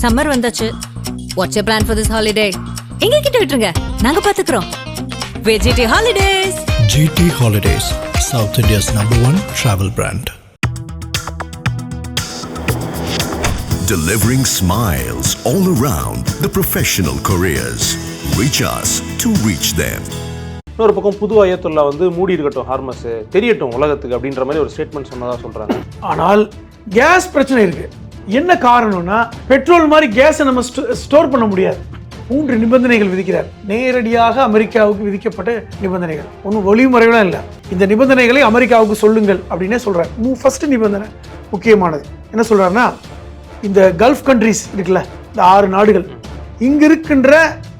Summer வந்தாச்சு. What's your plan for this holiday? எங்க கிட்ட விட்டுருங்க, நாங்க பாத்துக்கிறோம். VGT Holidays. GT Holidays, South India's #1 travel brand. Delivering smiles all around the professional careers. Reach us to reach them. இன்னொரு பக்கம் புது அயத்துல்லா வந்து மூடி இருக்கட்டும் ஹார்மஸ், தெரியட்டும் உலகத்துக்கு அப்படின்ற மாதிரி ஒரு ஸ்டேட்மெண்ட் சொன்னதா சொல்றாங்க. ஆனால் கேஸ் பிரச்சனை இருக்கு. என்ன காரணம்னா, பெட்ரோல் மாதிரி கேஸை நம்ம ஸ்டோர் பண்ண முடியாது. 3 நிபந்தனைகள் விதிக்கிறார். நேரடியாக அமெரிக்காவுக்கு விதிக்கப்பட்ட நிபந்தனைகள், ஒன்றும் ஒளிமுறைகளும் இல்லை. இந்த நிபந்தனைகளை அமெரிக்காவுக்கு சொல்லுங்கள் அப்படின்னே சொல்றாரு. ஃபர்ஸ்ட் நிபந்தனை முக்கியமானது. என்ன சொல்றாருன்னா, இந்த கல்ஃப் கண்ட்ரிஸ் இருக்குல்ல, இந்த 6 நாடுகள், இங்க இருக்கின்ற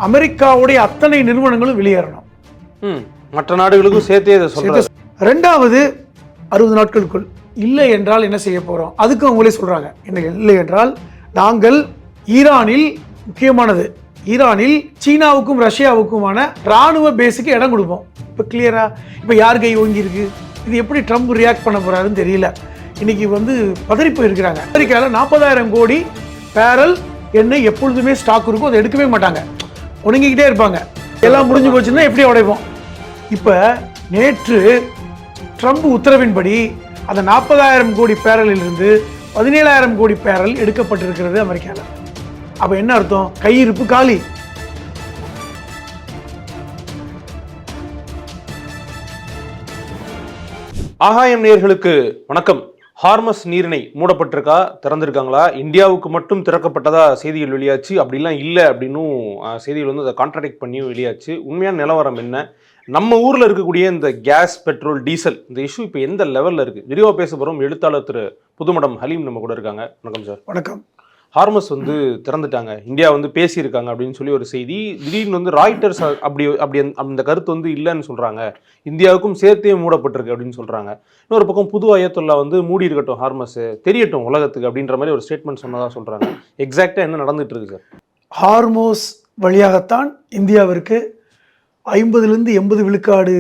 அமெரிக்காவுடைய அத்தனை நிறுவனங்களும் வெளியேறணும். மற்ற நாடுகளுக்கும் சேர்த்தே இதை சொல்றாரு. 2வது 60 நாட்களுக்குள் இல்லை என்றால் என்ன செய்ய போறோம், அதுக்கு அவங்களே சொல்றாங்க. என்ன இல்லை என்றால், நாங்கள் ஈரானில், முக்கியமானது ஈரானில் சீனாவுக்கும் ரஷ்யாவுக்குமான ராணுவ பேஸுக்கு இடம் கொடுப்போம். இப்போ கிளியரா, இப்போ யார் கை ஓங்கி இருக்கு, இது எப்படி ட்ரம்ப் ரியாக்ட் பண்ண போறாருன்னு தெரியல. இன்னைக்கு வந்து பதறி போயிருக்கிறாங்க. அமெரிக்காவில் 40,000 கோடி பேரல் எண்ணெய் எப்பொழுதுமே ஸ்டாக் இருக்கும், அதை எடுக்கவே மாட்டாங்க, உணங்கிக்கிட்டே இருப்பாங்க. எல்லாம் முடிஞ்சு போச்சுன்னா எப்படி உடைப்போம். இப்போ நேற்று ட்ரம்ப் உத்தரவின்படி அந்த 40,000 கோடி பேரலில் இருந்து 17,000 கோடி பேரல் எடுக்கப்பட்டிருக்கிறது அமெரிக்காவில். அப்ப என்ன அர்த்தம், கையிருப்பு காலி. ஆகாயம் நேயர்களுக்கு வணக்கம். ஹார்மஸ் நீரிணை மூடப்பட்டிருக்கா, திறந்திருக்காங்களா, இந்தியாவுக்கு மட்டும் திறக்கப்பட்டதா செய்திகள் வெளியாச்சு, அப்படிலாம் இல்லை அப்படின்னும் செய்திகள் வந்து அதை கான்ட்ராடிக்ட் பண்ணியும் வெளியாச்சு. உண்மையான நிலவரம் என்ன, நம்ம ஊரில் இருக்கக்கூடிய இந்த கேஸ், பெட்ரோல், டீசல் இந்த இஷ்யூ இப்போ எந்த லெவலில் இருக்குது, விரிவாக பேச போகிறோம். எழுத்தாளர் திரு புதுமடம் ஹலீம் நம்ம கூட இருக்காங்க. வணக்கம் சார். வணக்கம். ஹார்மஸ் வந்து திறந்துட்டாங்க, இந்தியா வந்து பேசியிருக்காங்க அப்படின்னு சொல்லி ஒரு செய்தி. திடீர்னு வந்து ராய்டர்ஸ் அப்படி அந்த கருத்து வந்து இல்லைன்னு சொல்கிறாங்க, இந்தியாவுக்கும் சேர்த்தே மூடப்பட்டிருக்கு அப்படின்னு சொல்கிறாங்க. இன்னொரு பக்கம் புது அயத்துல்லா வந்து மூடி இருக்கட்டும் ஹார்மஸ், தெரியட்டும் உலகத்துக்கு அப்படின்ற மாதிரி ஒரு ஸ்டேட்மெண்ட் சொன்னதாக சொல்கிறாங்க. எக்ஸாக்டாக என்ன நடந்துட்டு இருக்கு சார்? ஹார்மோஸ் வழியாகத்தான் இந்தியாவிற்கு 50-80 விழுக்காடு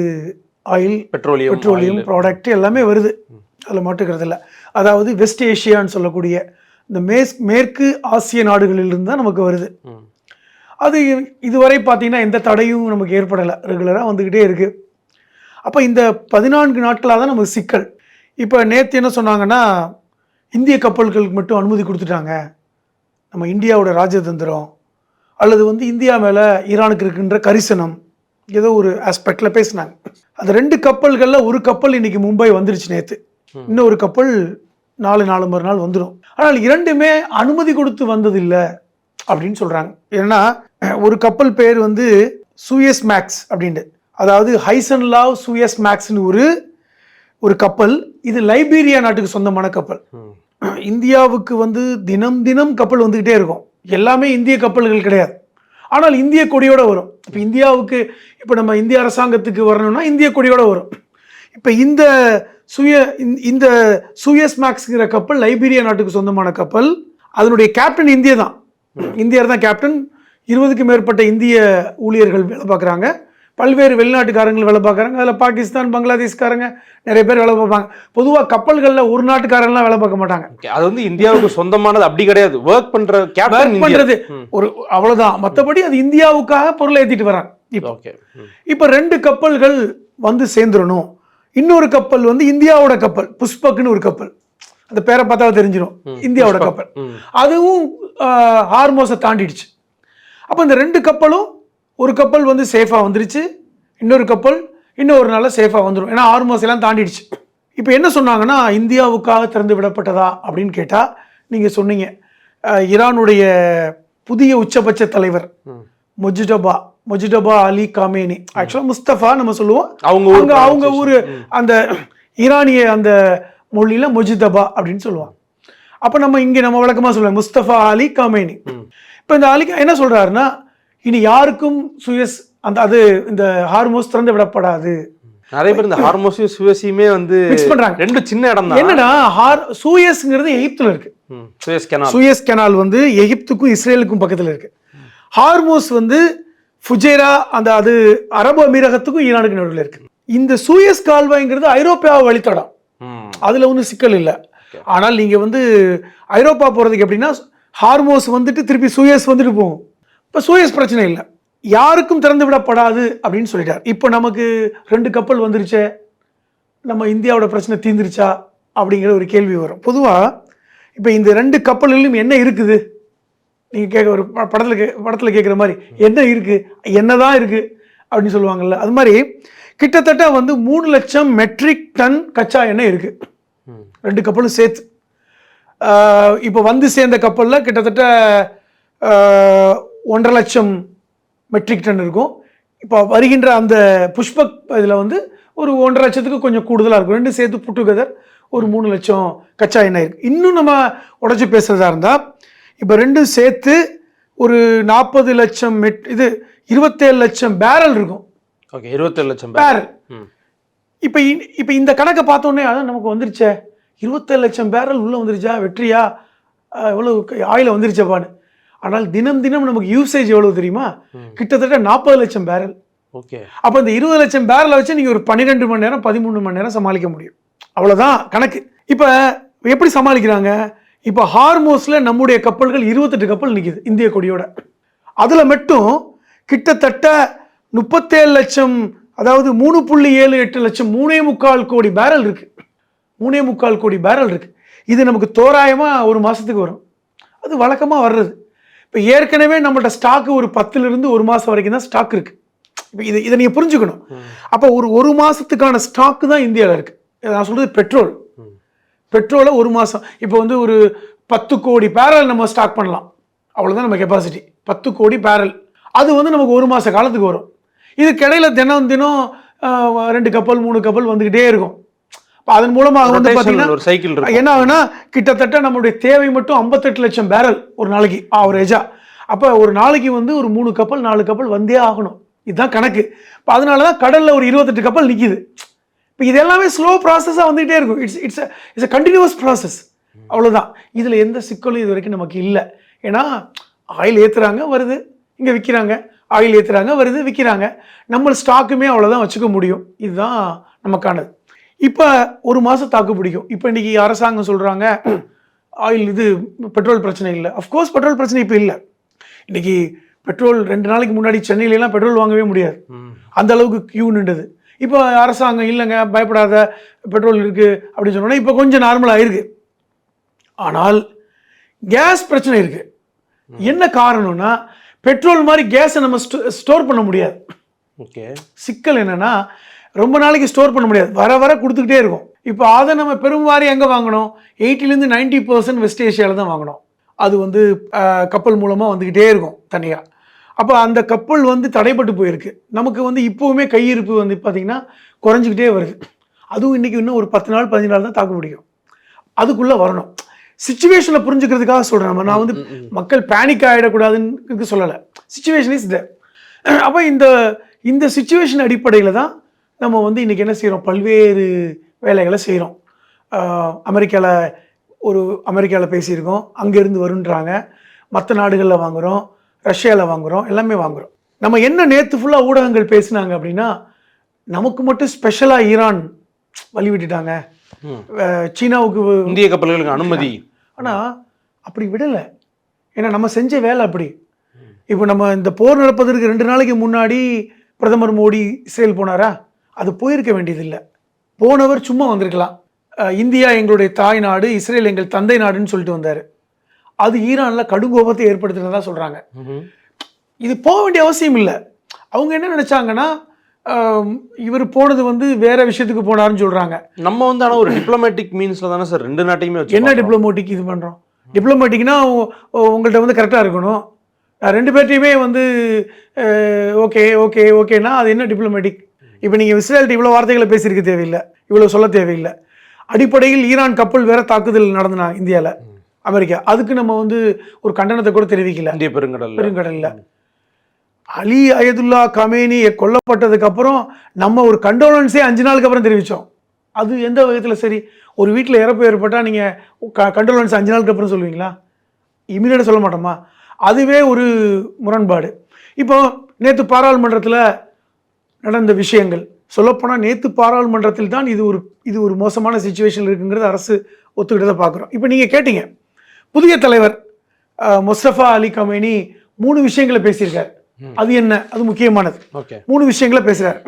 ஆயில், பெட்ரோலியம் ப்ராடக்ட் எல்லாமே வருது. அதில் மாட்டுக்கிறது இல்லை. அதாவது வெஸ்ட் ஏஷியான்னு சொல்லக்கூடிய இந்த மேற்கு ஆசிய நாடுகளிலிருந்து தான் நமக்கு வருது. அது இதுவரை பார்த்தீங்கன்னா எந்த தடையும் நமக்கு ஏற்படலை, ரெகுலராக வந்துக்கிட்டே இருக்கு. அப்போ இந்த 14 நாட்களாக தான் நமக்கு சிக்கல். இப்போ நேற்று என்ன சொன்னாங்கன்னா, இந்திய கப்பல்களுக்கு மட்டும் அனுமதி கொடுத்துட்டாங்க, நம்ம இந்தியாவோட ராஜதந்திரம் அல்லது வந்து இந்தியா மேலே ஈரானுக்கு இருக்கின்ற கரிசனம், ஏதோ ஒரு ஆஸ்பெக்டில் பேசினாங்க. அது 2 கப்பல்களில் ஒரு கப்பல் இன்னைக்கு மும்பை வந்துருச்சு நேற்று, இன்னொரு கப்பல் 4 மறுநாள் வந்துடும். ஆனால் 2மே அனுமதி கொடுத்து வந்ததில்லை அப்படின்னு சொல்கிறாங்க. ஏன்னா ஒரு கப்பல் பேர் வந்து சூயஸ் மேக்ஸ் அப்படின்ட்டு, அதாவது ஹைசன்லாவ் சூயஸ் மேக்ஸ்னு ஒரு கப்பல். இது லைபீரியா நாட்டுக்கு சொந்தமான கப்பல். இந்தியாவுக்கு வந்து தினம் கப்பல் வந்துக்கிட்டே இருக்கும். எல்லாமே இந்திய கப்பல்கள் கிடையாது, ஆனால் இந்திய கொடியோடு வரும். இப்போ இந்தியாவுக்கு, இப்போ நம்ம இந்திய அரசாங்கத்துக்கு வரணும்னா இந்திய கொடியோடு வரும். இப்போ இந்த சூயஸ் மேக்ஸ்ங்கிற கப்பல் லைபீரியா நாட்டுக்கு சொந்தமான கப்பல். அதனுடைய கேப்டன் இந்தியர் தான் கேப்டன். 20க்கும் மேற்பட்ட இந்திய ஊழியர்கள் வேலை பார்க்குறாங்க, பல்வேறு வெளிநாட்டுக்காரங்கள் வேலை பார்க்குறாங்க. அதில் பாகிஸ்தான், பங்களாதேஷ்காரங்க நிறைய பேர் வேலை பார்ப்பாங்க. பொதுவாக கப்பல்களில் ஒரு நாட்டுக்காரங்களாம் வேலை பார்க்க மாட்டாங்க. அது வந்து இந்தியாவுக்கு சொந்தமானது அப்படி கிடையாது, ஒர்க் பண்ணுறது ஒரு அவ்வளோதான். மற்றபடி அது இந்தியாவுக்காக பொருளை ஏற்றிட்டு வராங்க. இப்போ 2 கப்பல்கள் வந்து சேர்ந்துடணும். இன்னொரு கப்பல் வந்து இந்தியாவோட கப்பல், புஷ்பக்னு ஒரு கப்பல், அந்த பேரை பார்த்தா தெரிஞ்சிடும், இந்தியாவோட கப்பல். அதுவும் ஹார்மோஸை தாண்டிடுச்சு. அப்போ இந்த 2 கப்பலும், ஒரு கப்பல் வந்து சேஃபாக வந்துருச்சு, இன்னொரு கப்பல் இன்னொரு நாளில் சேஃபாக வந்துடும். ஏன்னா ஹார்மோஸ் எல்லாம் தாண்டிடுச்சு. இப்போ என்ன சொன்னாங்கன்னா, இந்தியாவுக்காக திறந்து விடப்பட்டதா அப்படின்னு கேட்டால், நீங்கள் சொன்னீங்க, ஈரானுடைய புதிய உச்சபட்ச தலைவர் மொஜிடபா அலி காமேனி, ஆக்சுவலாக முஸ்தபா நம்ம சொல்லுவோம், அவங்க ஊர் அந்த ஈரானிய அந்த மொழியில மொஜிதபா அப்படின்னு சொல்லுவாங்க. அப்போ நம்ம வழக்கமாக சொல்லுவோம் முஸ்தபா அலி காமேனி. இப்போ இந்த அலி என்ன சொல்றாருன்னா, இனி யாருக்கும் இந்த ஹார்மோஸ் திறந்து விடப்படாது. நிறைய பேர் இந்த ஹார்மோஸையும் சுயஸையுமே வந்து மிக்ஸ் பண்றாங்க. 2 சின்ன இடம் தான். என்னன்னா, சூயஸ்ங்கிறது எகிப்துல இருக்கு. சூயஸ் கெனால் வந்து எகிப்துக்கும் இஸ்ரேலுக்கும் பக்கத்துல இருக்கு. ஹார்மோஸ் வந்து ஃபுஜேரா, அது அரபு அமீரகத்துக்கும் ஈரானுக்கு நடுவில் இருக்கு. இந்த சூயஸ் கால்வாய்ங்கிறது ஐரோப்பியா வழித்தடம், அதுல ஒன்றும் சிக்கல் இல்லை. ஆனால் நீங்க வந்து ஐரோப்பா போறதுக்கு எப்படின்னா ஹார்மோஸ் வந்துட்டு திருப்பி சூயஸ் வந்துட்டு போகும். இப்போ சூயஸ் பிரச்சனை இல்லை, யாருக்கும் திறந்து விடப்படாது அப்படின்னு சொல்லிட்டார். இப்போ நமக்கு 2 கப்பல் வந்துருச்சே, நம்ம இந்தியாவோட பிரச்சனை தீர்ந்துருச்சா அப்படிங்கிற ஒரு கேள்வி வரும். பொதுவாக இப்போ இந்த 2 கப்பல்களிலும் என்ன இருக்குது நீங்கள் கேட்க ஒரு படத்தில் கேட்குற மாதிரி என்ன இருக்குது, என்னதான் இருக்குது அப்படின்னு சொல்லுவாங்கல்ல, அது மாதிரி கிட்டத்தட்ட வந்து 3 லட்சம் மெட்ரிக் டன் கச்சா எண்ணெய் இருக்குது 2 கப்பலும் சேர்த்து. இப்போ வந்து சேர்ந்த கப்பலில் கிட்டத்தட்ட 1.5 லட்சம் மெட்ரிக் டன் இருக்கும். இப்போ வருகின்ற அந்த புஷ்பக் இதில் வந்து ஒரு 1.5 லட்சத்துக்கு கொஞ்சம் கூடுதலாக இருக்கும். 2 சேர்த்து புட்டுகதர் ஒரு 3 லட்சம் கச்சா எண்ணெய் இருக்குது. இன்னும் நம்ம உடச்சி பேசுகிறதா இருந்தால் இப்போ 2 சேர்த்து ஒரு 40 லட்சம் இது 27 லட்சம் பேரல் இருக்கும். ஓகே, 27 லட்சம் பேரல். இப்போ இந்த கணக்கை பார்த்தோன்னே அதான் நமக்கு வந்துருச்சே, 27 லட்சம் பேரல் உள்ளே வந்துருச்சா, வெற்றியா, எவ்வளோ ஆயில வந்துருச்சப்பான்னு. ஆனால் தினம் தினம் நமக்கு யூசேஜ் எவ்வளவு தெரியுமா, கிட்டத்தட்ட 40 லட்சம் பேரல். ஓகே, அப்போ இந்த 20 லட்சம் பேரலை வச்சு நீங்கள் ஒரு 12 மணி நேரம் 13 மணி நேரம் சமாளிக்க முடியும். அவ்வளோதான் கணக்கு. இப்போ எப்படி சமாளிக்கிறாங்க, இப்போ ஹார்மோஸில் நம்முடைய கப்பல்கள் 28 கப்பல் நிற்கிது இந்திய கொடியோட. அதில் மட்டும் கிட்டத்தட்ட 37 லட்சம், அதாவது 3.78 லட்சம், 3.25 கோடி பேரல் இருக்கு. 3.25 கோடி பேரல் இருக்கு. இது நமக்கு தோராயமாக ஒரு மாதத்துக்கு வரும். அது வழக்கமாக வர்றது. இப்போ ஏற்கனவே நம்மள்ட்ட ஸ்டாக்கு ஒரு 10லிருந்து 1 மாதம் வரைக்கும் தான் ஸ்டாக் இருக்கு. இப்போ இதை நீங்கள் புரிஞ்சுக்கணும். அப்போ ஒரு மாதத்துக்கான ஸ்டாக்கு தான் இந்தியாவில் இருக்கு. நான் சொல்றது பெட்ரோலை 1 மாதம். இப்போ வந்து ஒரு 10 கோடி பேரல் நம்ம ஸ்டாக் பண்ணலாம், அவ்வளோதான் நம்ம கெப்பாசிட்டி. 10 கோடி பேரல் அது வந்து நமக்கு 1 மாத காலத்துக்கு வரும். இதுக்கிடையில தினம் 2 கப்பல் 3 கப்பல் வந்துக்கிட்டே இருக்கும். அதன் மூலமாக வந்து பார்த்தீங்கன்னா என்ன ஆகுனா, கிட்டத்தட்ட நம்மளுடைய தேவை மட்டும் 58 லட்சம் பேரல் ஒரு நாளைக்கு ஆவரேஜா. அப்போ ஒரு நாளைக்கு வந்து ஒரு 3 கப்பல் 4 கப்பல் வந்தே ஆகணும். இதுதான் கணக்கு. இப்போ அதனால தான் கடலில் ஒரு 28 கப்பல் நிற்கிது. இப்போ இது எல்லாமே ஸ்லோ ப்ராசஸாக வந்துகிட்டே இருக்கும். இட்ஸ் அ கண்டினியூஸ் ப்ராசஸ், அவ்வளோதான். இதில் எந்த சிக்கலும் இது வரைக்கும் நமக்கு இல்லை. ஏன்னா ஆயில் ஏற்றுறாங்க வருது, இங்கே விற்கிறாங்க, ஆயில் ஏற்றுறாங்க வருது விற்கிறாங்க. நம்ம ஸ்டாக்குமே அவ்வளோதான் வச்சுக்க முடியும். இதுதான் நமக்கானது. இப்போ 1 மாதம் தாக்கு பிடிக்கும். இப்போ இன்றைக்கி அரசாங்கம் சொல்கிறாங்க ஆயில் இது பெட்ரோல் பிரச்சனை இல்லை. அஃப்கோர்ஸ் பெட்ரோல் பிரச்சனை இப்போ இல்லை. இன்றைக்கி பெட்ரோல் 2 நாளைக்கு முன்னாடி சென்னையிலலாம் பெட்ரோல் வாங்கவே முடியாது, அந்த அளவுக்கு கியூ நின்றது. இப்போ அரசாங்கம் இல்லைங்க பயப்படாத பெட்ரோல் இருக்குது அப்படின்னு சொன்னோன்னா இப்போ கொஞ்சம் நார்மலாக இருக்குது. ஆனால் கேஸ் பிரச்சனை இருக்குது. என்ன காரணம்னா, பெட்ரோல் மாதிரி கேஸை நம்ம ஸ்டோர் பண்ண முடியாது. ஓகே, சிக்கல் என்னென்னா ரொம்ப நாளைக்கு ஸ்டோர் பண்ண முடியாது, வர கொடுத்துக்கிட்டே இருக்கும். இப்போ அதை நம்ம பெரும்வாரி எங்கே வாங்கணும், 80லேருந்து 90% வெஸ்ட் ஏஷியாவில் தான் வாங்கணும். அது வந்து கப்பல் மூலமாக வந்துக்கிட்டே இருக்கும் தனியாக. அப்போ அந்த கப்பல் வந்து தடைப்பட்டு போயிருக்கு. நமக்கு வந்து இப்போவுமே கையிருப்பு வந்து பார்த்திங்கன்னா குறைஞ்சிக்கிட்டே வருது. அதுவும் இன்றைக்கி இன்னும் ஒரு 10 நாள் 15 நாள் தான் தாக்கு பிடிக்கும். அதுக்குள்ளே வரணும். சிச்சுவேஷனை புரிஞ்சுக்கிறதுக்காக சொல்கிறேன். நான் வந்து மக்கள் பேனிக் ஆகிடக்கூடாதுன்னு சொல்லலை. Situation is there. அப்போ இந்த சிச்சுவேஷன் அடிப்படையில் தான் நம்ம வந்து இன்றைக்கி என்ன செய்கிறோம், பல்வேறு வேலைகளை செய்கிறோம். அமெரிக்காவில் பேசியிருக்கோம், அங்கேருந்து வருன்றாங்க. மற்ற நாடுகளில் வாங்குகிறோம், ரஷ்யாவில் வாங்குகிறோம், எல்லாமே வாங்குகிறோம். நம்ம என்ன நேற்று ஃபுல்லாக ஊடகங்கள் பேசினாங்க அப்படின்னா, நமக்கு மட்டும் ஸ்பெஷலாக ஈரான் வழி விட்டுட்டாங்க, சீனாவுக்கு இந்திய கப்பல்களுக்கு அனுமதி. ஆனால் அப்படி விடலை. ஏன்னா நம்ம செஞ்ச வேலை அப்படி. இப்போ நம்ம இந்த போர் நடப்பதற்கு 2 நாளைக்கு முன்னாடி பிரதமர் மோடி இஸ்ரேல் போனாரா, அது போயிருக்க வேண்டியதில்லை. போனவர் சும்மா வந்திருக்கலாம். இந்தியா எங்களுடைய தாய் நாடு, இஸ்ரேல் எங்கள் தந்தை நாடுன்னு சொல்லிட்டு வந்தார். அது ஈரானில் கடுங்கோபத்தை ஏற்படுத்தினதா சொல்கிறாங்க. இது போக வேண்டிய அவசியம் இல்லை. அவங்க என்ன நினச்சாங்கன்னா, இவர் போனது வந்து வேற விஷயத்துக்கு போனாருன்னு சொல்கிறாங்க. நம்ம வந்து ஆனால் ஒரு டிப்ளமேட்டிக் மீன்ஸில் தானே சார் 2 நாட்டையுமே வச்சு என்ன டிப்ளமேட்டிக் இது பண்ணுறோம். டிப்ளமேட்டிக்னா உங்கள்கிட்ட வந்து கரெக்டாக இருக்கணும். 2 பேர்ட்டையுமே வந்து ஓகேனா அது என்ன டிப்ளமேட்டிக். இப்போ நீங்கள் இஸ்ரேல்கிட்ட இவ்வளோ வார்த்தைகளை பேசியிருக்க தேவையில்லை, இவ்வளோ சொல்ல தேவையில்லை. அடிப்படையில் ஈரான் கப்பல் வேற தாக்குதல் நடந்தனா இந்தியாவில், அமெரிக்கா, அதுக்கு நம்ம வந்து ஒரு கண்டனத்தை கூட தெரிவிக்கல. இந்திய பெருங்கடலில் அலி அயதுல்லா கமேனி கொல்லப்பட்டதுக்கு அப்புறம் நம்ம ஒரு கண்டோலன்ஸே 5 நாளுக்கு அப்புறம் தெரிவித்தோம். அது எந்த விதத்தில் சரி? ஒரு வீட்டில் இறப்பு ஏற்பட்டால் நீங்கள் கண்டோலன்ஸ் 5 நாளுக்கு அப்புறம் சொல்லுவீங்களா? இமீடியட்டாக சொல்ல மாட்டோமா? அதுவே ஒரு முரண்பாடு. இப்போ நேற்று பாராளுமன்றத்தில் நடந்த விஷயங்கள் சொல்லப்போனால், நேற்று பாராளுமன்றத்தில் தான் இது ஒரு மோசமான சிச்சுவேஷன் இருக்குங்கிறது அரசு ஒத்துக்கிட்டதை பார்க்குறோம். இப்போ நீங்கள் கேட்டீங்க, புதிய தலைவர் முஸ்தபா அலி கமேனி 3 விஷயங்களை பேசியிருக்கார். அது என்ன? அது முக்கியமானது. 3 விஷயங்களை பேசுறார்.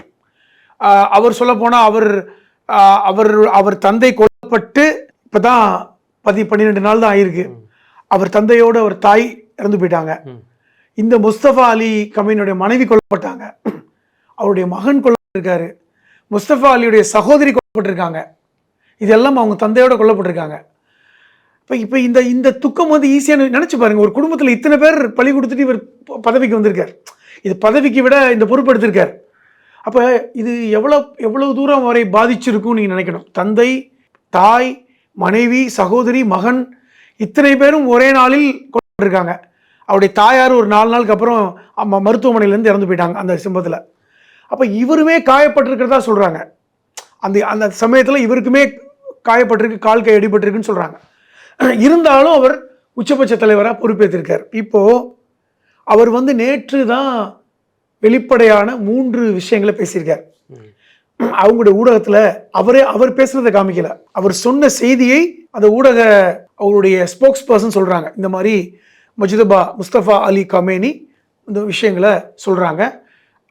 அவர் சொல்ல போனா அவர் தந்தை கொல்லப்பட்டு இப்பதான் 12 நாள் தான் ஆயிருக்கு. அவர் தந்தையோடு அவர் தாய் இறந்து போயிட்டாங்க. இந்த முஸ்தபா அலி கமேனியுடைய மனைவி கொல்லப்பட்டாங்க. அவருடைய மகன் கொல்லப்பட்டிருக்காரு. முஸ்தபா அலியுடைய சகோதரி கொல்லப்பட்டிருக்காங்க. இதெல்லாம் அவங்க தந்தையோட கொல்லப்பட்டிருக்காங்க. இப்போ இந்த துக்கம் வந்து ஈஸியான நினைச்சு பாருங்க. ஒரு குடும்பத்தில் இத்தனை பேர் பழி கொடுத்துட்டு இவர் பதவிக்கு வந்திருக்கார். இது பதவிக்கு விட இந்த பொறுப்பு எடுத்திருக்கார். அப்போ இது எவ்வளவு தூரம் வரை பாதிச்சிருக்கும் நீங்கள் நினைக்கணும். தந்தை, தாய், மனைவி, சகோதரி, மகன் இத்தனை பேரும் ஒரே நாளில் கொல்லப்பட்டிருக்காங்க. அவருடைய தாயார் ஒரு 4 நாளுக்கு அப்புறம் மருத்துவமனையிலேருந்து இறந்து போயிட்டாங்க அந்த சம்பவத்தில். அப்போ இவருமே காயப்பட்டிருக்கிறதா சொல்கிறாங்க. அந்த சமயத்தில் இவருக்குமே காயப்பட்டிருக்கு, கால் கை அடிபட்டிருக்குன்னு சொல்கிறாங்க. இருந்தாலும் அவர் உச்சபட்ச தலைவராக பொறுப்பேற்றிருக்கார். இப்போது அவர் வந்து நேற்று தான் வெளிப்படையான 3 விஷயங்களை பேசியிருக்கார். அவங்களுடைய ஊடகத்தில் அவர் பேசுனதை காமிக்கல. அவர் சொன்ன செய்தியை அந்த அவருடைய ஸ்போக்ஸ் பர்சன் சொல்கிறாங்க. இந்த மாதிரி முஸ்தபா அலி கமேனி இந்த விஷயங்களை சொல்கிறாங்க.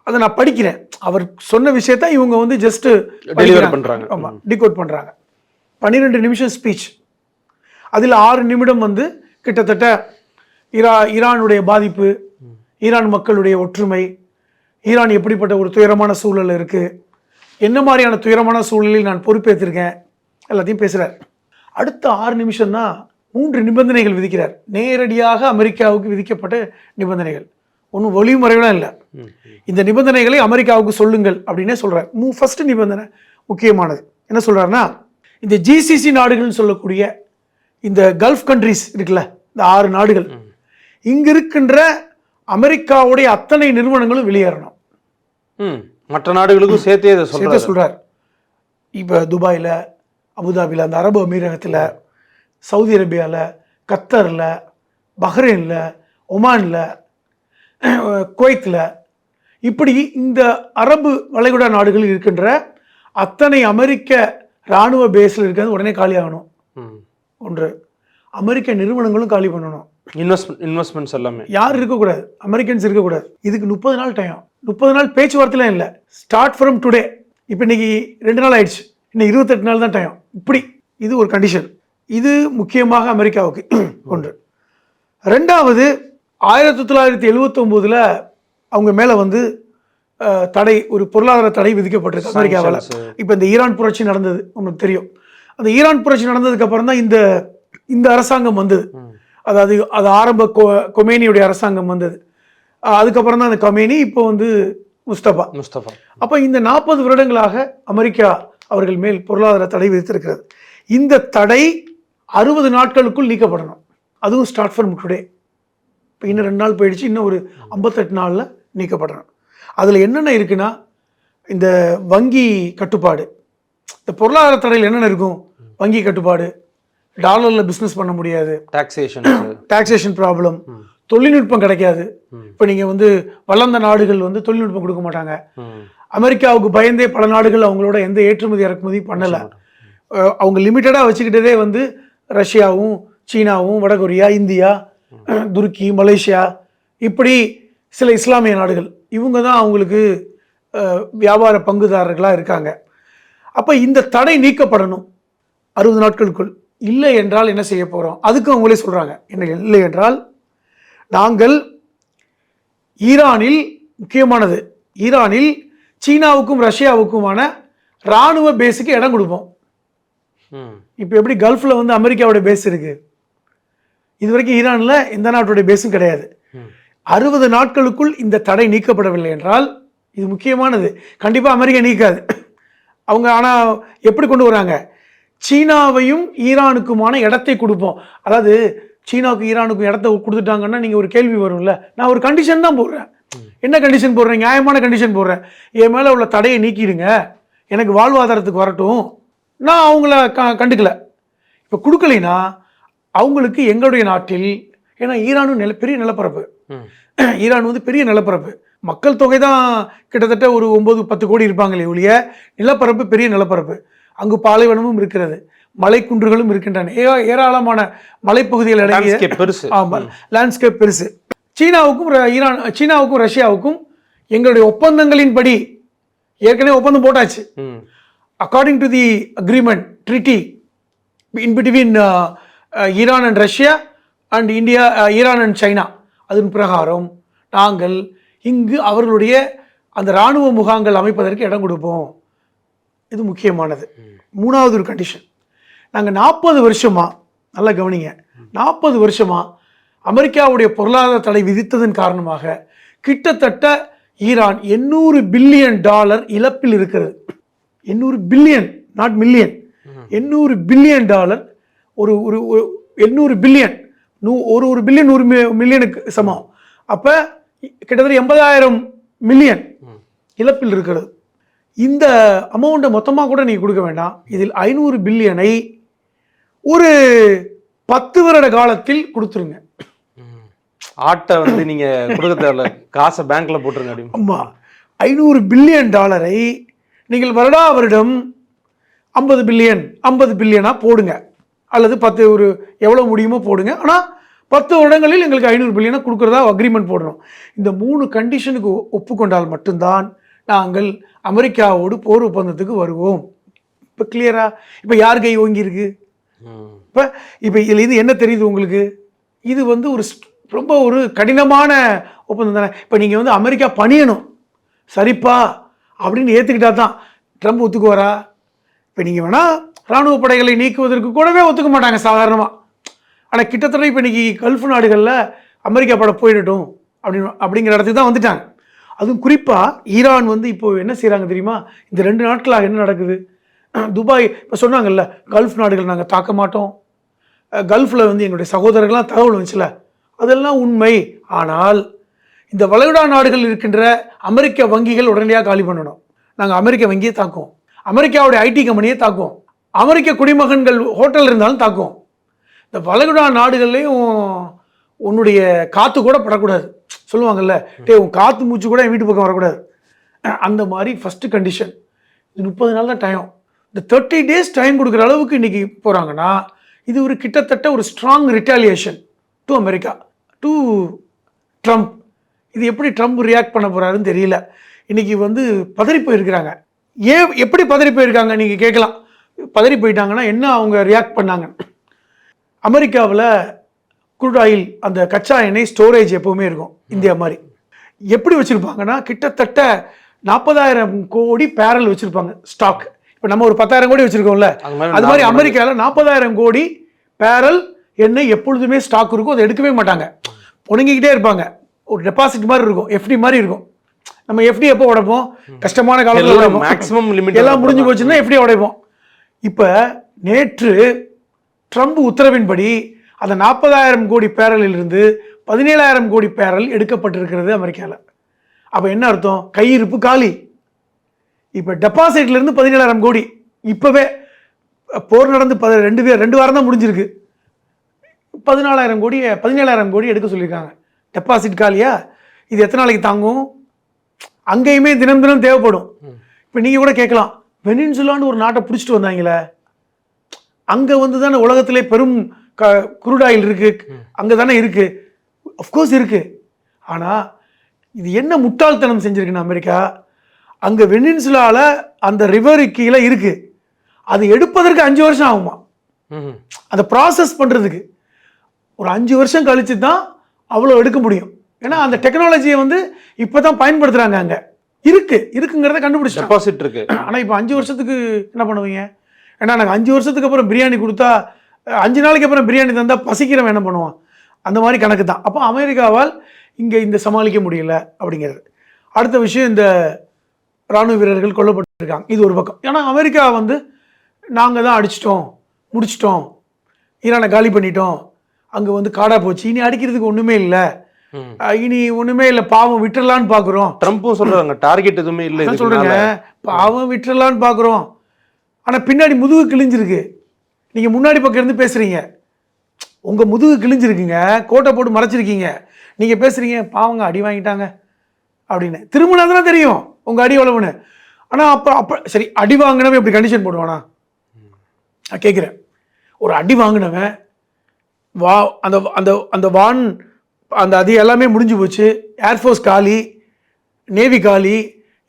அதை நான் படிக்கிறேன். அவர் சொன்ன விஷயத்த இவங்க வந்து ஜஸ்ட் டெலிவர் பண்ணுறாங்க. ஆமாம், டிகோட் பண்ணுறாங்க. 12 நிமிஷம் ஸ்பீச். அதில் 6 நிமிடம் வந்து கிட்டத்தட்ட ஈரானுடைய பாதிப்பு, ஈரான் மக்களுடைய ஒற்றுமை, ஈரான் எப்படிப்பட்ட ஒரு துயரமான சூழல் இருக்குது, என்ன மாதிரியான துயரமான சூழலில் நான் பொறுப்பேற்றிருக்கேன், எல்லாத்தையும் பேசுகிறார். அடுத்த 6 நிமிஷம் தான் 3 நிபந்தனைகள் விதிக்கிறார். நேரடியாக அமெரிக்காவுக்கு விதிக்கப்பட்ட நிபந்தனைகள். ஒன்றும் ஒளிமுறையெல்லாம் இல்லை. இந்த நிபந்தனைகளை அமெரிக்காவுக்கு சொல்லுங்கள் அப்படின்னே சொல்கிறார். ஃபர்ஸ்ட் நிபந்தனை முக்கியமானது. என்ன சொல்கிறாருன்னா, இந்த GCC நாடுகள்னு சொல்லக்கூடிய இந்த கல்ஃப் கண்ட்ரிஸ் இருக்குல்ல, இந்த 6 நாடுகள், இங்க இருக்கின்ற அமெரிக்காவுடைய அத்தனை நிறுவனங்களும் வெளியேறணும். மற்ற நாடுகளுக்கும் சேர்த்தே சொல்றார். இப்போ துபாயில், அபுதாபியில், அந்த அரபு அமீரகத்தில், சவுதி அரேபியாவில், கத்தரில், பஹ்ரைனில், ஒமானில், குவைத்தில், இப்படி இந்த அரபு வளைகுடா நாடுகளில் இருக்கின்ற அத்தனை அமெரிக்க இராணுவ பேஸில் இருக்கிறது உடனே காலியாகணும். ஒன்று, அமெரிக்க நிறுவனங்களும் காலி பண்ணணும். இன்வெஸ்ட்மெண்ட்ஸ் எல்லாமே யார் இருக்கக்கூடாது, அமெரிக்கன்ஸ் இருக்கக்கூடாது. இதுக்கு 30 நாள் டைம். 30 நாள் பேச்சுவார்த்தைலாம் இல்லை. Start from today. இப்போ இன்னைக்கு 2 நாள் ஆயிடுச்சு, இன்னும் 28 நாள் தான் டைம். இப்படி இது ஒரு கண்டிஷன். இது முக்கியமாக அமெரிக்காவுக்கு ஒன்று. ரெண்டாவது, 1979 அவங்க மேலே வந்து தடை, ஒரு பொருளாதார தடை விதிக்கப்பட்டிருக்கு அமெரிக்காவில். இப்போ இந்த ஈரான் புரட்சி நடந்தது, உங்களுக்கு தெரியும். அந்த ஈரான் புரட்சி நடந்ததுக்கு அப்புறம் தான் இந்த அரசாங்கம் வந்தது. அதாவது அது ஆரம்ப கொமேனியுடைய அரசாங்கம் வந்தது. அதுக்கப்புறம் தான் அந்த கொமேனி, இப்போ வந்து முஸ்தபா. அப்போ இந்த 40 வருடங்களாக அமெரிக்கா அவர்கள் மேல் பொருளாதார தடை விதித்திருக்கிறது. இந்த தடை 60 நாட்களுக்குள் நீக்கப்படணும். அதுவும் ஸ்டார்ட் ஃப்ரம் டுடே. இப்போ இன்னும் 2 நாள் போயிடுச்சு, இன்னும் ஒரு 58 நாளில் நீக்கப்படணும். அதில் என்னென்ன இருக்குன்னா, இந்த வங்கி கட்டுப்பாடு, இந்த பொருளாதார தடையில் என்னென்ன இருக்கும், வங்கி கட்டுப்பாடு, டாலரில் பிஸ்னஸ் பண்ண முடியாது, டாக்ஸேஷன் ப்ராப்ளம், தொழில்நுட்பம் கிடைக்காது. இப்போ நீங்கள் வந்து வளர்ந்த நாடுகள் வந்து தொழில்நுட்பம் கொடுக்க மாட்டாங்க. அமெரிக்காவுக்கு பயந்தே பல நாடுகள் அவங்களோட எந்த ஏற்றுமதி இறக்குமதி பண்ணலை. அவங்க லிமிட்டடாக வச்சுக்கிட்டதே வந்து ரஷ்யாவும், சீனாவும், வடகொரியா, இந்தியா, துருக்கி, மலேசியா, இப்படி சில இஸ்லாமிய நாடுகள், இவங்க தான் அவங்களுக்கு வியாபார பங்குதாரர்களாக இருக்காங்க. அப்போ இந்த தடை நீக்கப்படணும் 60 நாட்களுக்குள். இல்லை என்றால் என்ன செய்ய போகிறோம், அதுக்கு அவங்களே சொல்கிறாங்க. என்ன இல்லை என்றால், நாங்கள் ஈரானில், முக்கியமானது, ஈரானில் சீனாவுக்கும் ரஷ்யாவுக்குமான இராணுவ பேஸுக்கு இடம் கொடுப்போம். இப்போ எப்படி கல்ஃபில் வந்து அமெரிக்காவோட பேஸ் இருக்குது, இது வரைக்கும் ஈரானில் எந்த நாட்டுடைய பேஸும் கிடையாது. 60 நாட்களுக்குள் இந்த தடை நீக்கப்படவில்லை என்றால், இது முக்கியமானது, கண்டிப்பாக அமெரிக்கா நீக்காது அவங்க. ஆனால் எப்படி கொண்டு வராங்க, சீனாவையும் ஈரானுக்குமான இடத்தை கொடுப்போம். அதாவது சீனாவுக்கு ஈரானுக்கும் இடத்த கொடுத்துட்டாங்கன்னா நீங்கள் ஒரு கேள்வி வரும்ல, நான் ஒரு கண்டிஷன் தான் போடுறேன். என்ன கண்டிஷன் போடுறேன், நியாயமான கண்டிஷன் போடுறேன். என் மேலே உள்ள தடையை நீக்கிடுங்க, எனக்கு வாழ்வாதாரத்துக்கு வரட்டும், நான் அவங்கள கண்டுக்கல. இப்போ கொடுக்கலைன்னா அவங்களுக்கு எங்களுடைய நாட்டில், ஏன்னா ஈரானும் பெரிய நிலப்பரப்பு, ஈரான் வந்து பெரிய நிலப்பரப்பு, மக்கள் தொகை தான் கிட்டத்தட்ட ஒரு 9-10 கோடி இருப்பாங்களே ஒழிய, நிலப்பரப்பு பெரிய நிலப்பரப்பு. அங்கு பாலைவனமும் இருக்கிறது, மலைக்குன்றுகளும் இருக்கின்றன, ஏராளமான மலைப்பகுதிகள் அடங்கிய Landscape பெருசு. ஆமாம், லேண்ட்ஸ்கேப் பெருசு. சீனாவுக்கும் ரஷ்யாவுக்கும் எங்களுடைய ஒப்பந்தங்களின்படி ஏற்கனவே ஒப்பந்தம் போட்டாச்சு. According to the agreement treaty in between Iran and Russia and India, Iran and China, அதன் பிரகாரம் நாங்கள் இங்கு அவர்களுடைய அந்த இராணுவ முகாம்கள் அமைப்பதற்கு இடம் கொடுப்போம். இது முக்கியமானது. மூணாவது ஒரு கண்டிஷன், நாங்கள் 40 வருஷமா, நல்லா கவனிங்க, 40 வருஷமா அமெரிக்காவுடைய பொருளாதார தடை விதித்ததன் காரணமாக கிட்டத்தட்ட ஈரான் $800 பில்லியன் இழப்பில் இருக்கிறது. 800 பில்லியன், நாட் மில்லியன், $800 பில்லியன். ஒரு 800 பில்லியன், ஒரு பில்லியன் 100 மில்லியனுக்கு சமம். அப்போ கிட்டத்தட்ட 80,000 மில்லியன் இழப்பில் இருக்கிறது. இந்த அமௌண்ட்டை மொத்தமாக கூட நீங்கள் கொடுக்க வேண்டாம். இதில் 500 பில்லியனை ஒரு 10 வருட காலத்தில் கொடுத்துருங்க. ஆட்டை வந்து நீங்க கொடுக்க தேவையில்ல, காசை பேங்க்ல போட்டுருங்க அப்படின்னு. ஆமாம், $500 பில்லியன் நீங்கள் வருடா வருடம் 50 பில்லியன் 50 பில்லியனாக போடுங்க, அல்லது 10, ஒரு எவ்வளோ முடியுமோ போடுங்க. ஆனால் 10 வருடங்களில் எங்களுக்கு 500 பில்லியனை கொடுக்குறதா அக்ரிமெண்ட் போடணும். இந்த 3 கண்டிஷனுக்கு ஒப்புக்கொண்டால் மட்டும்தான் நாங்கள் அமெரிக்காவோடு போர் ஒப்பந்தத்துக்கு வருவோம். இப்போ கிளியரா? இப்போ யார் கை ஓங்கி இருக்கு? இப்போ இதுலேருந்து என்ன தெரியுது உங்களுக்கு? இது வந்து ரொம்ப ஒரு கடினமான ஒப்பந்தம் தானே. இப்போ நீங்கள் வந்து அமெரிக்கா பணியணும், சரிப்பா அப்படின்னு ஏற்றுக்கிட்டா தான் ட்ரம்ப் ஒத்துக்குவாரா? இப்போ நீங்கள் வேணால் இராணுவ படைகளை நீக்குவதற்கு கூடவே ஒத்துக்க மாட்டாங்க சாதாரணமாக. ஆனால் கிட்டத்தட்ட இப்போ இன்றைக்கி கல்ஃப் நாடுகளில் அமெரிக்கா படை போயிடட்டும் அப்படிங்கிற இடத்துக்கு தான் வந்துட்டாங்க. அதுவும் குறிப்பாக ஈரான் வந்து இப்போ என்ன செய்கிறாங்க தெரியுமா? இந்த 2 நாட்களாக என்ன நடக்குது? துபாய் இப்போ சொன்னாங்கல்ல, கல்ஃப் நாடுகள் நாங்கள் தாக்க மாட்டோம், கல்ஃபில் வந்து எங்களுடைய சகோதரர்கள்லாம் தகவல் வந்துச்சுல, அதெல்லாம் உண்மை. ஆனால் இந்த வளைகுடா நாடுகள் இருக்கின்ற அமெரிக்க வங்கிகள் உடனடியாக காலி பண்ணணும். நாங்கள் அமெரிக்க வங்கியை தாக்குவோம், அமெரிக்காவுடைய ஐடி கம்பெனியை தாக்குவோம், அமெரிக்க குடிமகன்கள் ஹோட்டல் இருந்தாலும் தாக்குவோம். இந்த வளைகுடா நாடுகள்லையும் உன்னுடைய காற்று கூட படக்கூடாது சொல்லுவாங்கல்ல, உன் காற்று மூச்சு கூட என் வீட்டு பக்கம் வரக்கூடாது. அந்த மாதிரி ஃபஸ்ட்டு கண்டிஷன். இது 30 நாள் தான் டைம். இந்த 30 டேஸ் டைம் கொடுக்குற அளவுக்கு இன்றைக்கி போகிறாங்கன்னா இது ஒரு கிட்டத்தட்ட ஒரு strong retaliation to America, to Trump. இது எப்படி ட்ரம்ப் ரியாக்ட் பண்ண போகிறாருன்னு தெரியல. இன்றைக்கி வந்து பதறி போயிருக்கிறாங்க. எப்படி பதறி போயிருக்காங்க நீங்கள் கேட்கலாம். பதறி போயிட்டாங்கன்னா என்ன அவங்க ரியாக்ட் பண்ணாங்க? அமெரிக்காவில் குரூட் ஆயில், அந்த கச்சா எண்ணெய் ஸ்டோரேஜ் எப்போவுமே இருக்கும் இந்தியா மாதிரி. எப்படி வச்சுருப்பாங்கன்னா கிட்டத்தட்ட 40,000 கோடி பேரல் வச்சுருப்பாங்க ஸ்டாக். இப்போ நம்ம ஒரு 10,000 கோடி வச்சுருக்கோம்ல, அது மாதிரி அமெரிக்காவில் 40,000 கோடி பேரல் எண்ணெய் எப்பொழுதுமே ஸ்டாக் இருக்கும். அதை எடுக்கவே மாட்டாங்க, புணங்கிக்கிட்டே இருப்பாங்க. ஒரு டெபாசிட் மாதிரி இருக்கும், எஃப்டி மாதிரி இருக்கும். நம்ம எஃப்டி எப்போ உடைப்போம்? கஷ்டமான காலத்தில் மேக்ஸிமம் லிமிட் எல்லாம் முடிஞ்சு போச்சுன்னா எஃப்டி உடைப்போம். இப்போ நேற்று ட்ரம்ப் உத்தரவின்படி அந்த 40,000 கோடி பேரலிலிருந்து 17,000 கோடி பேரல் எடுக்கப்பட்டிருக்கிறது அமெரிக்காவில். அப்போ என்ன அர்த்தம்? கையிருப்பு காலி. இப்போ டெபாசிட்லேருந்து 17,000 கோடி இப்போவே போர் நடந்து 2 வாரம் தான் முடிஞ்சிருக்கு. 17,000 கோடி எடுக்க சொல்லியிருக்காங்க. டெபாசிட் காலியா? இது எத்தனை நாளைக்கு தாங்கும்? அங்கேயுமே தினம் தினம் தேவைப்படும். இப்போ நீங்கள் கூட கேட்கலாம், வெனின்சுலான்னு ஒரு நாட்டை பிடிச்சிட்டு வந்தாங்களே, அங்கே வந்து தானே உலகத்திலே பெரும் குரூட் ஆயில் இருக்குது, அங்கே தானே இருக்குது. அஃப்கோர்ஸ் இருக்குது. ஆனால் இது என்ன முட்டாள்தனம் செஞ்சுருக்குன்னு அமெரிக்கா, அங்கே வெனின்சுலாவில் அந்த ரிவர் கீழே இருக்குது, அது எடுப்பதற்கு 5 வருஷம் ஆகுமா? அந்த ப்ராசஸ் பண்ணுறதுக்கு ஒரு 5 வருஷம் கழிச்சு தான் அவ்வளோ எடுக்க முடியும். ஏன்னா அந்த டெக்னாலஜியை வந்து இப்போ தான் பயன்படுத்துகிறாங்க. அங்கே இருக்குங்கிறத கண்டுபிடிச்சு டெபாசிட் இருக்கு. ஆனால் இப்போ 5 வருஷத்துக்கு என்ன பண்ணுவீங்க? ஏன்னா நாங்கள் 5 வருஷத்துக்கு அப்புறம் பிரியாணி கொடுத்தா, 5 நாளைக்கு அப்புறம் பிரியாணி தந்தால் பசிக்கிறவன் என்ன பண்ணுவான்? அந்த மாதிரி கணக்கு தான். அப்போ அமெரிக்காவால் இங்கே இந்த சமாளிக்க முடியல அப்படிங்கிறது. அடுத்த விஷயம், இந்த இராணுவ வீரர்கள் கொல்லப்பட்டிருக்காங்க. இது ஒரு பக்கம். ஏன்னா அமெரிக்கா வந்து நாங்கள் தான் அடிச்சிட்டோம், முடிச்சிட்டோம், ஈரானை காலி பண்ணிட்டோம், அங்கே வந்து காடா போச்சு, இனி அடிக்கிறதுக்கு ஒன்றுமே இல்லை, இனி ஒன்றுமே இல்லை, பாவம் விட்டுறலான்னு பார்க்குறோம். ட்ரம்ப்பும் சொல்கிறாங்க டார்கெட் எதுவுமே இல்லை சொல்கிறேங்க, பாவம் விட்டுறலான்னு பார்க்குறோம். ஆனால் பின்னாடி முதுகு கிழிஞ்சிருக்கு. நீங்கள் முன்னாடி பக்கம் இருந்து பேசுகிறீங்க, உங்கள் முதுகு கிழிஞ்சிருக்குங்க, கோட்டை போட்டு மறைச்சிருக்கீங்க, நீங்கள் பேசுகிறீங்க பாவங்க அடி வாங்கிட்டாங்க அப்படின்னு. திரும்பினா தானே தெரியும் உங்கள் அடி எவ்வளவுன்னு. ஆனால் அப்போ சரி, அடி வாங்கினவே இப்படி கண்டிஷன் போடுவானா? நான் கேட்குறேன், ஒரு அடி வாங்கினவன் வா அந்த அந்த அந்த வான் அந்த அது எல்லாமே முடிஞ்சு போச்சு, ஏர்ஃபோர்ஸ் காலி, நேவி காலி,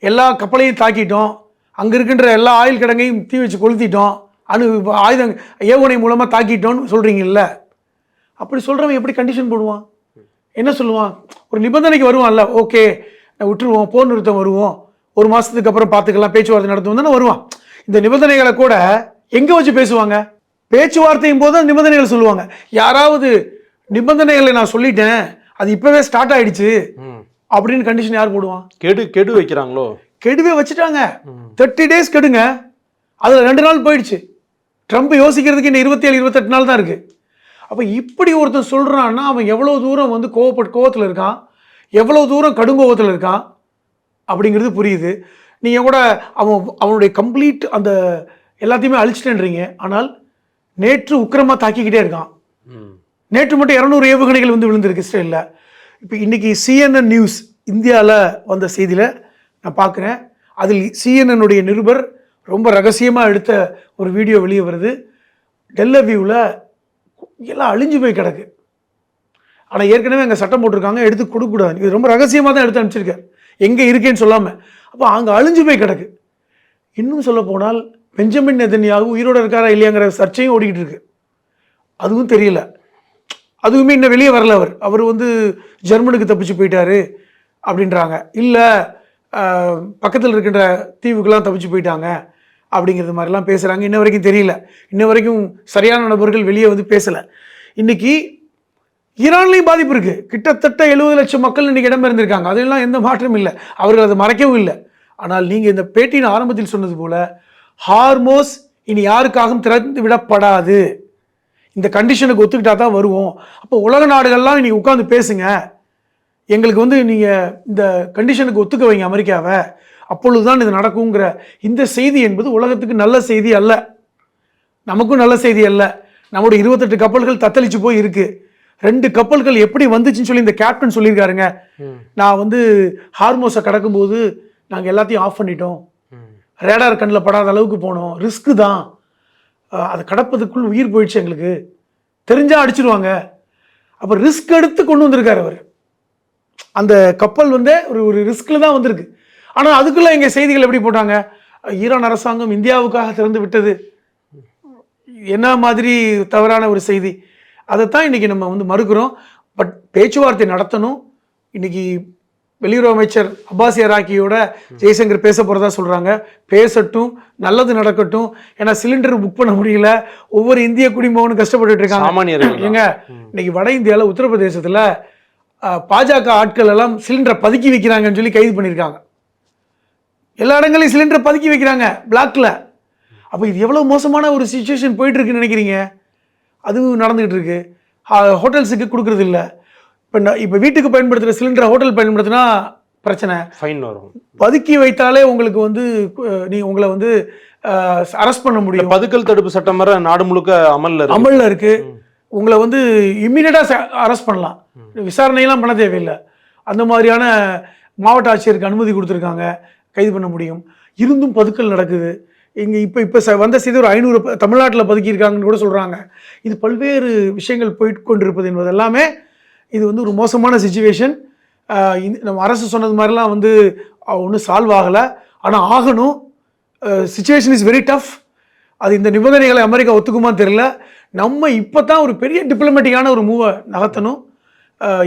எல்லா கப்பலையும் தாக்கிட்டோம், அங்கே இருக்கின்ற எல்லா ஆயில் கிடங்கையும் தீ வச்சு கொளுத்திட்டோம், ஆயுதம் ஏவுகணை மூலமாக தாக்கிட்டோன்னு சொல்கிறீங்கல்ல, அப்படி சொல்கிறவன் எப்படி கண்டிஷன் போடுவான்? என்ன சொல்லுவான்? ஒரு நிபந்தனைக்கு வருவான்ல, ஓகே விட்டுருவோம், போர் நிறுத்தம் வருவோம், 1 மாதத்துக்கு அப்புறம் பார்த்துக்கலாம், பேச்சுவார்த்தை நடத்துவோம் தானே வருவான். இந்த நிபந்தனைகளை கூட எங்கே வச்சு பேசுவாங்க? பேச்சுவார்த்தையும் போது அந்த நிபந்தனைகள் சொல்லுவாங்க. யாராவது நிபந்தனைகளை நான் சொல்லிட்டேன், அது இப்போவே ஸ்டார்ட் ஆயிடுச்சு அப்படின்னு கண்டிஷன் யார் போடுவான்? கெடு வைக்கிறாங்களோ? கெடுவே வச்சுட்டாங்க. 30 days கெடுங்க, அதில் 2 நாள் போயிடுச்சு. ட்ரம்ப் யோசிக்கிறதுக்கு இன்னும் 27-28 நாள் தான் இருக்கு. அப்போ இப்படி ஒருத்தன் சொல்கிறான்னா அவன் எவ்வளோ தூரம் வந்து கோவத்தில் இருக்கான், எவ்வளோ தூரம் கடுங்கோவத்தில் இருக்கான் அப்படிங்கிறது புரியுது. நீங்கள் கூட அவனுடைய கம்ப்ளீட் அந்த எல்லாத்தையுமே அழிச்சிட்டேன்றீங்க. ஆனால் நேற்று உக்கிரமாக தாக்கிக்கிட்டே இருக்கான். நேற்று மட்டும் 200 ஏவுகணைகள் வந்து விழுந்திருக்கு இஸ்ரேலில். இப்போ இன்றைக்கி CNN நியூஸ் இந்தியாவில் வந்த செய்தியில் நான் பார்க்குறேன், அதில் CNN நிருபர் ரொம்ப ரகசியமாக எடுத்த ஒரு வீடியோ வெளியே வருது. டெல்லவியூவில் எல்லாம் அழிஞ்சு போய் கிடக்கு. ஆனால் ஏற்கனவே அங்கே சட்டம் போட்டிருக்காங்க, எடுத்து கொடுக்கக்கூடாது. இது ரொம்ப ரகசியமாக தான் எடுத்து அனுப்பிச்சிருக்கார், எங்கே இருக்கேன்னு சொல்லாமல். அப்போ அங்கே அழிஞ்சு போய் கிடக்கு. இன்னும் சொல்ல போனால் பெஞ்சமின் நெதன்யாகு உயிரோடு இருக்காரா இல்லையாங்கிற சர்ச்சையும் ஓடிக்கிட்டு இருக்கு. அதுவும் தெரியல, அதுவுமே இன்னும் வெளியே வரல. அவர் வந்து ஜெர்மனுக்கு தப்பிச்சு போயிட்டாரு அப்படின்றாங்க. இல்லை பக்கத்தில் இருக்கின்ற தீவுக்கெல்லாம் தப்பிச்சு போயிட்டாங்க அப்படிங்கிறது மாதிரிலாம் பேசுகிறாங்க. இன்ன வரைக்கும் தெரியல, இன்ன வரைக்கும் சரியான நபர்கள் வெளியே வந்து பேசலை. இன்றைக்கி ஈரான்லேயும் பாதிப்பு இருக்குது. கிட்டத்தட்ட 70 லட்சம் மக்கள் இன்றைக்கி இடம் இருந்திருக்காங்க. அதெல்லாம் எந்த மாற்றமும் இல்லை, அவர்கள் அதை மறைக்கவும் இல்லை. ஆனால் நீங்கள் இந்த பேட்டியின் ஆரம்பத்தில் சொன்னது போல் ஹார்மோஸ் இனி யாருக்காகவும் திறந்து விடப்படாது, இந்த கண்டிஷனுக்கு ஒத்துக்கிட்டா தான் வருவோம். அப்போ உலக நாடுகள்லாம் இன்றைக்கி உட்காந்து பேசுங்க, எங்களுக்கு வந்து நீங்கள் இந்த கண்டிஷனுக்கு ஒத்துக்க வைங்க அமெரிக்காவை, அப்பொழுதுதான் இது நடக்குங்கிற இந்த செய்தி என்பது உலகத்துக்கு நல்ல செய்தி அல்ல, நமக்கும் நல்ல செய்தி அல்ல. நம்முடைய 28 கப்பல்கள் தத்தளிச்சு போய் இருக்கு. 2 கப்பல்கள் எப்படி வந்துச்சுன்னு சொல்லி இந்த கேப்டன் சொல்லியிருக்காருங்க. நான் வந்து ஹார்மோஸை கடக்கும்போது நாங்கள் எல்லாத்தையும் ஆஃப் பண்ணிட்டோம், ரேடார் கண்ணில் படாத அளவுக்கு போனோம், ரிஸ்க்கு தான், அதை கடப்பதுக்குள் உயிர் போயிடுச்சு, எங்களுக்கு தெரிஞ்சால் அடிச்சிருவாங்க. அப்போ ரிஸ்க் எடுத்து கொண்டு வந்திருக்காரு அவர். அந்த கப்பல் வந்து ஒரு ரிஸ்கில் தான் வந்திருக்கு. ஆனால் அதுக்குள்ளே எங்கள் செய்திகள் எப்படி போட்டாங்க, ஈரான் அரசாங்கம் இந்தியாவுக்காக திறந்து விட்டது, என்ன மாதிரி தவறான ஒரு செய்தி. அதைத்தான் இன்றைக்கி நம்ம வந்து மறுக்கிறோம். பட் பேச்சுவார்த்தை நடத்தணும். இன்றைக்கி வெளியுறவு அமைச்சர் அப்பாஸ் அராக்கியோட ஜெய்சங்கர் பேச போகிறதா சொல்கிறாங்க. பேசட்டும், நல்லது நடக்கட்டும். ஏன்னா சிலிண்டர் புக் பண்ண முடியல, ஒவ்வொரு இந்திய குடிமகனும் கஷ்டப்பட்டு இருக்காங்க. ஏங்க இன்னைக்கு வட இந்தியாவில் உத்தரப்பிரதேசத்தில் பாஜக ஆட்கள் எல்லாம் சிலிண்டரை பதுக்கி வைக்கிறாங்கன்னு சொல்லி கைது பண்ணியிருக்காங்க. எல்லா இடங்களையும் சிலிண்டரை பதுக்கி வைக்கிறாங்க பிளாக்ல. அப்போ இது எவ்வளோ மோசமான ஒரு சிச்சுவேஷன் போயிட்டு இருக்குன்னு நினைக்கிறீங்க? அதுவும் நடந்துகிட்டு இருக்கு. ஹோட்டல்ஸுக்கு கொடுக்கறது இல்லை. இப்போ வீட்டுக்கு பயன்படுத்துகிற சிலிண்டரை ஹோட்டல் பயன்படுத்தினா பிரச்சனை, ஃபைன் வரும். பதுக்கி வைத்தாலே உங்களுக்கு வந்து உங்களை வந்து அரெஸ்ட் பண்ண முடியும். பதுக்கல் தடுப்பு சட்டம் வர நாடு முழுக்க அமல்ல இருக்கு. உங்களை வந்து இம்மீடியட்டாக அரெஸ்ட் பண்ணலாம், விசாரணையெல்லாம் பண்ண தேவையில்லை. அந்த மாதிரியான மாவட்ட ஆட்சியருக்கு அனுமதி கொடுத்துருக்காங்க, கைது பண்ண முடியும். இருந்தும் பதுக்கல் நடக்குது. இங்கே இப்போ வந்த செய்தி ஒரு 500 தமிழ்நாட்டில் பதுக்கியிருக்காங்கன்னு கூட சொல்கிறாங்க. இது பல்வேறு விஷயங்கள் போயிட்டு கொண்டிருப்பது என்பது எல்லாமே இது வந்து ஒரு மோசமான சிச்சுவேஷன். நம்ம அரசு சொன்னது மாதிரிலாம் வந்து ஒன்றும் சால்வ் ஆகலை, ஆனால் ஆகணும். Situation is very tough. அது இந்த நிபந்தனைகளை அமெரிக்கா ஒத்துக்குமான்னு தெரியல. நம்ம இப்போ தான் ஒரு பெரிய டிப்ளமேட்டிக்கான ஒரு மூவை நகர்த்தணும்,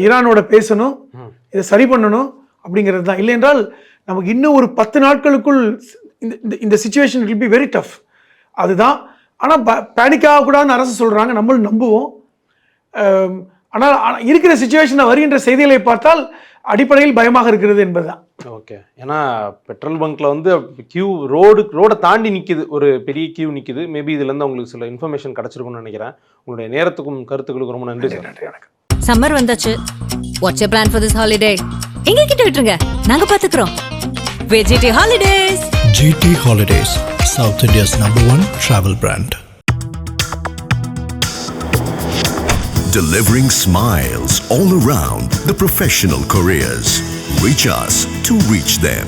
ஈரானோட பேசணும், இதை சரி பண்ணணும் அப்படிங்கிறது தான். இல்லை என்றால் நமக்கு இன்னும் ஒரு 10 நாட்களுக்குள் இந்த situation will be very tough. அதுதான். ஆனால் பேனிக் ஆகக்கூடாதுன்னு அரசு சொல்கிறாங்க, நம்மளும் நம்புவோம். ஆனால் இருக்கிற சிச்சுவேஷனை வருகின்ற செய்திகளை பார்த்தால் அடிப்படையில் பயமாக இருக்கிறது என்பதுதான். ஓகே. ஏன்னா பெட்ரோல் பங்க்ல வந்து கியூ ரோடை தாண்டி நிற்கிது, ஒரு பெரிய கியூ நிற்கிது. மேபி இதுலேருந்து உங்களுக்கு சில இன்ஃபர்மேஷன் கிடச்சிருக்கும்னு நினைக்கிறேன். உங்களுடைய நேரத்துக்கும் கருத்துக்களுக்கும் ரொம்ப நன்றி சார். நன்றி, வணக்கம். சம்மர் வந்தாச்சு. What's you plan for this holiday? எங்க கிட்ட விட்டுருங்க, நாங்க பாத்துக்கிறோம். VGT Holidays. GT Holidays, South India's #1 travel brand. Delivering smiles all around, the professional couriers. Reach us to reach them.